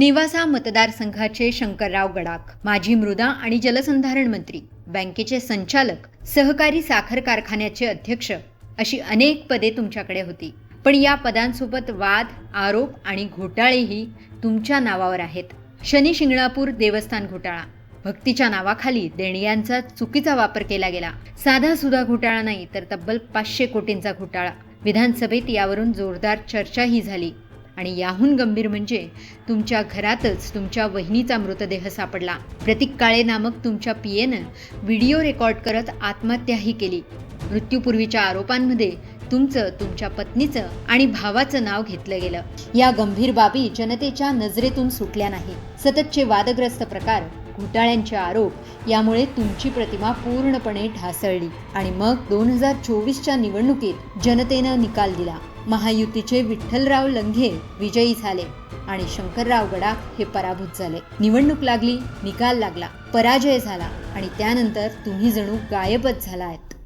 नेवासा मतदारसंघाचे शंकरराव गडाख, माजी मृदा आणि जलसंधारण मंत्री, बँकेचे संचालक, सहकारी साखर कारखान्याचे अध्यक्ष अशी अनेक पदे तुमच्याकडे होती. पण या पदांसोबत वाद, आरोप आणि घोटाळेही तुमच्या नावावर आहेत. शनी शिंगणापूर देवस्थान घोटाळा, भक्तीच्या नावाखाली देणग्यांचा चुकीचा वापर केला गेला. साधा सुधा घोटाळा नाही तर तब्बल 500 कोटींचा घोटाळा. विधानसभेत यावरून जोरदार चर्चाही झाली. आणि याहून गंभीर म्हणजे तुमच्या घरातच तुमच्या वहिनीचा मृतदेह सापडला. प्रतीक काळे नामक तुमच्या पीएनं व्हिडिओ रेकॉर्ड करत आत्महत्याही केली. मृत्यूपूर्वीच्या आरोपांमध्ये तुमचं, तुमच्या पत्नीचं आणि भावाचं नाव घेतलं गेलं. या गंभीर बाबी जनतेच्या नजरेतून सुटल्या नाही. सततचे वादग्रस्त प्रकार, घोटाळ्यांचे आरोप यामुळे तुमची प्रतिमा पूर्णपणे ढासळली. आणि मग 2024च्या निवडणुकीत जनतेनं निकाल दिला. महायुतीचे विठ्ठलराव लंघे विजयी झाले आणि शंकरराव गडाख हे पराभूत झाले. निवडणूक लागली, निकाल लागला, पराजय झाला आणि त्यानंतर तुम्ही जणू गायबच झालात.